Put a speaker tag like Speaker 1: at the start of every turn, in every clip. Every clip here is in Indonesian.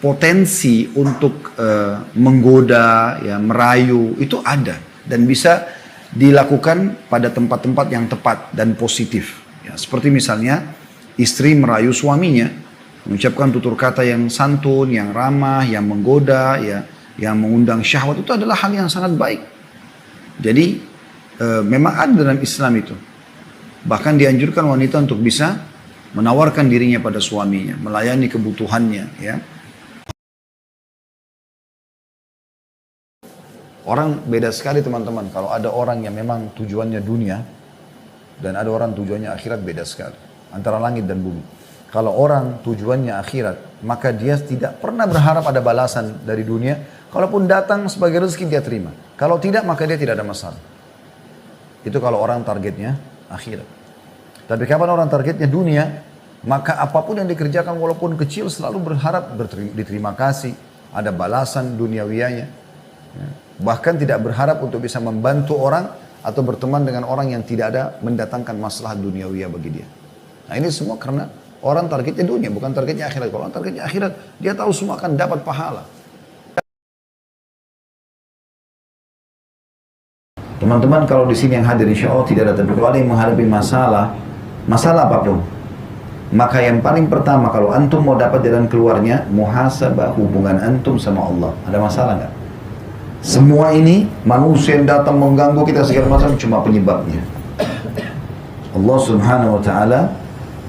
Speaker 1: potensi untuk menggoda, ya, merayu itu ada dan bisa dilakukan pada tempat-tempat yang tepat dan positif. Ya, seperti misalnya istri merayu suaminya, mengucapkan tutur kata yang santun, yang ramah, yang menggoda, ya, yang mengundang syahwat itu adalah hal yang sangat baik. Jadi memang ada dalam Islam itu. Bahkan dianjurkan wanita untuk bisa menawarkan dirinya pada suaminya, melayani kebutuhannya, ya. Orang beda sekali teman-teman. Kalau ada orang yang memang tujuannya dunia dan ada orang tujuannya akhirat, beda sekali. Antara langit dan bumi. Kalau orang tujuannya akhirat, maka dia tidak pernah berharap ada balasan dari dunia. Kalaupun datang sebagai rezeki dia terima. Kalau tidak, maka dia tidak ada masalah. Itu kalau orang targetnya akhirat. Tapi kapan orang targetnya dunia, maka apapun yang dikerjakan walaupun kecil selalu berharap diterima kasih, ada balasan duniawiyanya. Ya. Bahkan tidak berharap untuk bisa membantu orang atau berteman dengan orang yang tidak ada mendatangkan masalah duniawiyah bagi dia. Nah ini semua karena orang targetnya dunia, bukan targetnya akhirat. Kalau orang targetnya akhirat, dia tahu semua akan dapat pahala. Teman-teman kalau di sini yang hadir insya Allah tidak ada terkecuali yang menghadapi masalah apapun. Maka yang paling pertama kalau antum mau dapat jalan keluarnya, muhasabah hubungan antum sama Allah. Ada masalah nggak? Semua ini manusia yang datang mengganggu kita segala macam cuma penyebabnya. Allah Subhanahu wa taala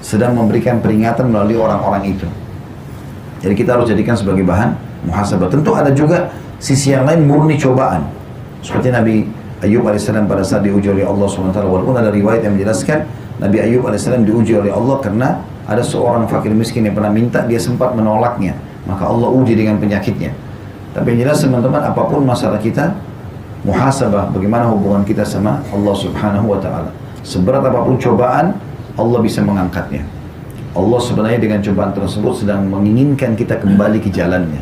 Speaker 1: sedang memberikan peringatan melalui orang-orang itu. Jadi kita harus jadikan sebagai bahan muhasabah. Tentu ada juga sisi yang lain murni cobaan. Seperti Nabi Ayub AS pada saat diuji oleh Allah SWT. Walaupun ada riwayat yang menjelaskan Nabi Ayub AS diuji oleh Allah karena ada seorang fakir miskin yang pernah minta, dia sempat menolaknya. Maka Allah uji dengan penyakitnya. Tapi yang jelas teman-teman, apapun masalah kita, muhasabah, bagaimana hubungan kita sama Allah Subhanahu wa ta'ala. Seberat apapun cobaan, Allah bisa mengangkatnya. Allah sebenarnya dengan cobaan tersebut sedang menginginkan kita kembali ke jalannya.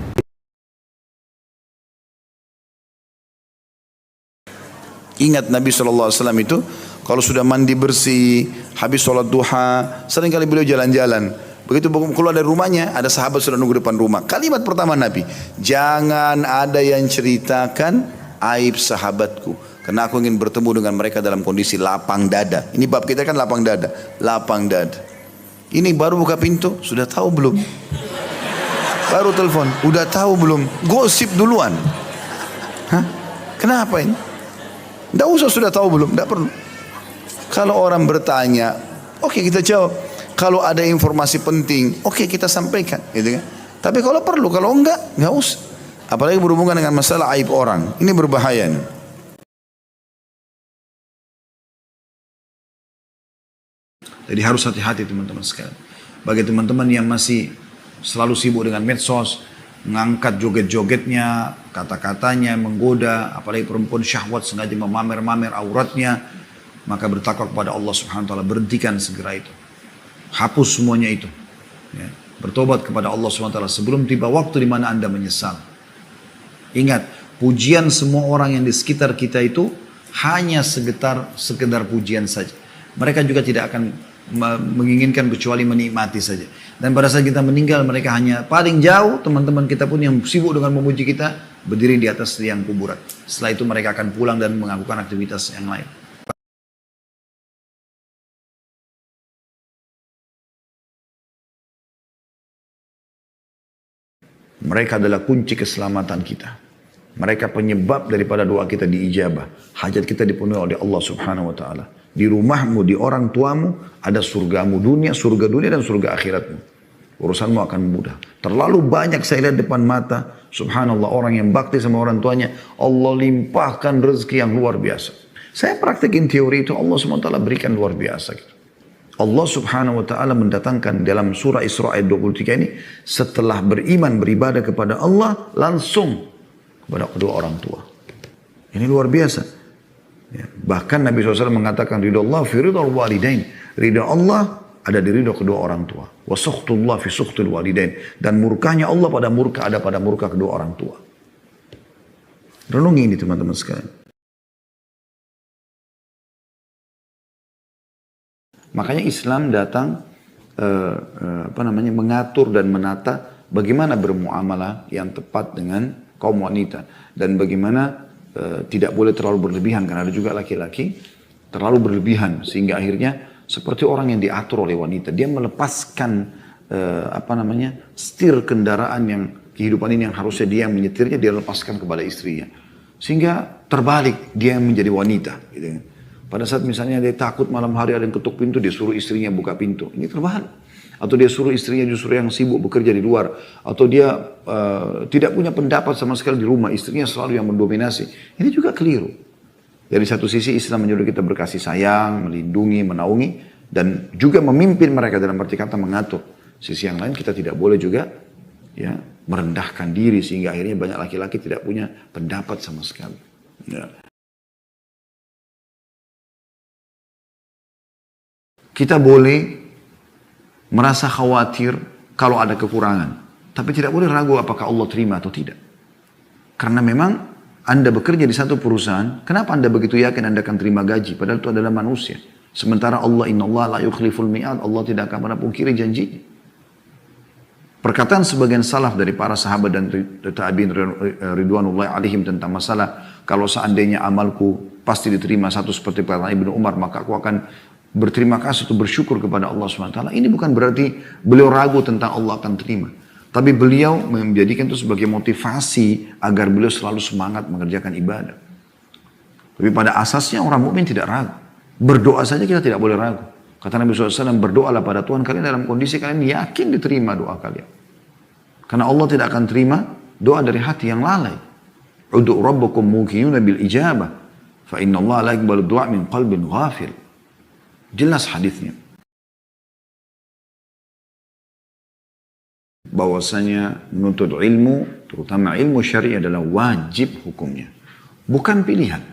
Speaker 1: Ingat Nabi SAW itu, kalau sudah mandi bersih, habis sholat duha, seringkali beliau jalan-jalan. Begitu keluar dari rumahnya, ada sahabat sudah nunggu depan rumah. Kalimat pertama Nabi, jangan ada yang ceritakan aib sahabatku. Karena aku ingin bertemu dengan mereka dalam kondisi lapang dada. Ini bab kita kan lapang dada. Lapang dada. Ini baru buka pintu, sudah tahu belum? Baru telepon, udah tahu belum? Gosip duluan. Hah? Kenapa ini? Tidak usah sudah tahu belum, tidak perlu. Kalau orang bertanya, oke kita jawab. Kalau ada informasi penting, oke kita sampaikan, gitu kan. Tapi kalau perlu, kalau enggak usah. Apalagi berhubungan dengan masalah aib orang, ini berbahaya nih. Jadi harus hati-hati teman-teman sekalian. Bagi teman-teman yang masih selalu sibuk dengan medsos, mengangkat joget-jogetnya, kata-katanya menggoda, apalagi perempuan syahwat sengaja memamer-mamer auratnya, maka bertakwa kepada Allah Subhanahu wa taala, berhentikan segera itu. Hapus semuanya itu. Ya. Bertobat kepada Allah Subhanahu wa taala sebelum tiba waktu di mana Anda menyesal. Ingat, pujian semua orang yang di sekitar kita itu hanya sekedar pujian saja. Mereka juga tidak akan menginginkan kecuali menikmati saja. Dan pada saat kita meninggal, mereka hanya paling jauh, teman-teman kita pun yang sibuk dengan memuji kita, berdiri di atas liang kuburan. Setelah itu mereka akan pulang dan melakukan aktivitas yang lain. Mereka adalah kunci keselamatan kita. Mereka penyebab daripada doa kita diijabah. Hajat kita dipenuhi oleh Allah Subhanahu wa taala. Di rumahmu, di orang tuamu, ada surgamu dunia, surga dunia dan surga akhiratmu. Urusanmu akan mudah. Terlalu banyak saya lihat depan mata, subhanallah, orang yang bakti sama orang tuanya, Allah limpahkan rezeki yang luar biasa. Saya praktekin teori itu, Allah Subhanahu wa taala berikan luar biasa gitu. Allah Subhanahu wa taala mendatangkan dalam surah Isra ayat 23 ini, setelah beriman beribadah kepada Allah langsung kepada kedua orang tua. Ini luar biasa. Ya, bahkan Nabi SAW mengatakan ridha Allah fi ridha walidain. Ridha Allah ada di ridha kedua orang tua. Wa sukhtullah fi sukhtul walidain. Dan murkanya Allah pada murka ada pada murka kedua orang tua. Renungi ini teman-teman sekalian. Makanya Islam datang mengatur dan menata bagaimana bermuamalah yang tepat dengan kaum wanita. Dan bagaimana tidak boleh terlalu berlebihan, karena ada juga laki-laki terlalu berlebihan sehingga akhirnya seperti orang yang diatur oleh wanita. Dia melepaskan setir kendaraan yang kehidupan ini yang harusnya dia yang menyetirnya, dia lepaskan kepada istrinya. Sehingga terbalik, dia yang menjadi wanita. Gitu. Pada saat misalnya dia takut malam hari ada yang ketuk pintu, dia suruh istrinya buka pintu. Ini terbalik. Atau dia suruh istrinya justru yang sibuk bekerja di luar. Atau dia tidak punya pendapat sama sekali di rumah, istrinya selalu yang mendominasi. Ini juga keliru. Dari satu sisi Islam menyuruh kita berkasih sayang, melindungi, menaungi, dan juga memimpin mereka dalam arti kata mengatur. Sisi yang lain kita tidak boleh juga ya merendahkan diri sehingga akhirnya banyak laki-laki tidak punya pendapat sama sekali. Ya. Kita boleh merasa khawatir kalau ada kekurangan, tapi tidak boleh ragu apakah Allah terima atau tidak. Karena memang Anda bekerja di satu perusahaan, kenapa Anda begitu yakin Anda akan terima gaji? Padahal itu adalah manusia. Sementara Allah, innallaha la yukhliful mi'ad, Allah tidak akan pernah pungkiri janjinya. Perkataan sebagian salaf dari para sahabat dan tabi'in ridwanullahi alaihim tentang masalah, kalau seandainya amalku pasti diterima satu seperti perkataan Ibnu Umar, maka aku akan berterima kasih atau bersyukur kepada Allah SWT. Ini bukan berarti beliau ragu tentang Allah akan terima. Tapi beliau menjadikan itu sebagai motivasi agar beliau selalu semangat mengerjakan ibadah. Tapi pada asasnya orang mukmin tidak ragu. Berdoa saja kita tidak boleh ragu. Kata Nabi SAW, berdoalah pada Tuhan kalian dalam kondisi kalian yakin diterima doa kalian. Karena Allah tidak akan terima doa dari hati yang lalai. Udu rabbakum muqinuna bil ijabah. Fa inna Allah la yaqbalu du'a min qalbin ghafil. Jelas hadisnya. Bahwasanya menuntut ilmu, terutama ilmu syariah adalah wajib hukumnya. Bukan pilihan.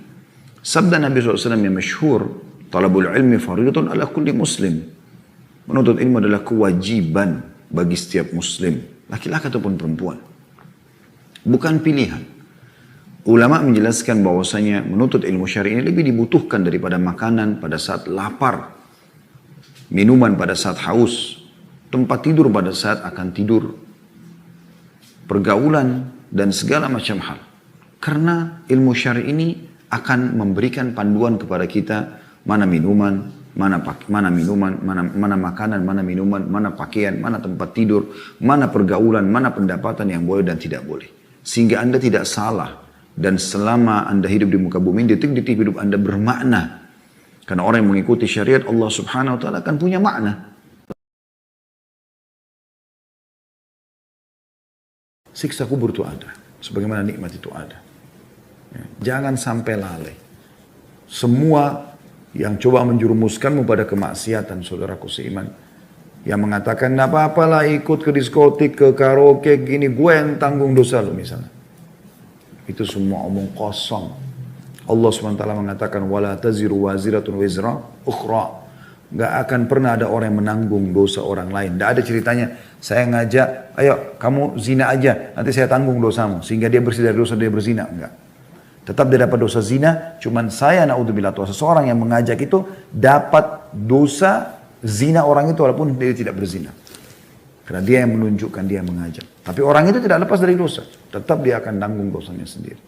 Speaker 1: Sabda Nabi SAW yang masyhur, talabul ilmi faridatun ala kulli muslim. Menuntut ilmu adalah kewajiban bagi setiap muslim, laki-laki ataupun perempuan. Bukan pilihan. Ulama menjelaskan bahwasanya menuntut ilmu syariah ini lebih dibutuhkan daripada makanan pada saat lapar, minuman pada saat haus, tempat tidur pada saat akan tidur, pergaulan, dan segala macam hal. Karena ilmu syari ini akan memberikan panduan kepada kita mana minuman, mana makanan, mana minuman, mana pakaian, mana tempat tidur, mana pergaulan, mana pendapatan yang boleh dan tidak boleh. Sehingga Anda tidak salah. Dan selama Anda hidup di muka bumi, detik-detik hidup Anda bermakna. Karena orang yang mengikuti syariat Allah Subhanahu wa Ta'ala akan punya makna. Siksa kubur itu ada. Sebagaimana nikmat itu ada. Ya, jangan sampai lalai. Semua yang coba menjerumuskanmu pada kemaksiatan, saudaraku seiman. Yang mengatakan, nggak apa-apalah ikut ke diskotik, ke karaoke, gini, gue yang tanggung dosa lu misalnya. Itu semua omong kosong. Allah SWT mengatakan, wala taziru waziratun wizra ukhra. Gak akan pernah ada orang yang menanggung dosa orang lain. Gak ada ceritanya, saya ngajak, ayo kamu zina aja, nanti saya tanggung dosamu. Sehingga dia bersih dari dosa, dia berzina. Enggak. Tetap dia dapat dosa zina, cuman saya na'udzubillah, seseorang yang mengajak itu dapat dosa zina orang itu walaupun dia tidak berzina. Karena dia yang menunjukkan, dia yang mengajak. Tapi orang itu tidak lepas dari dosa. Tetap dia akan tanggung dosanya sendiri.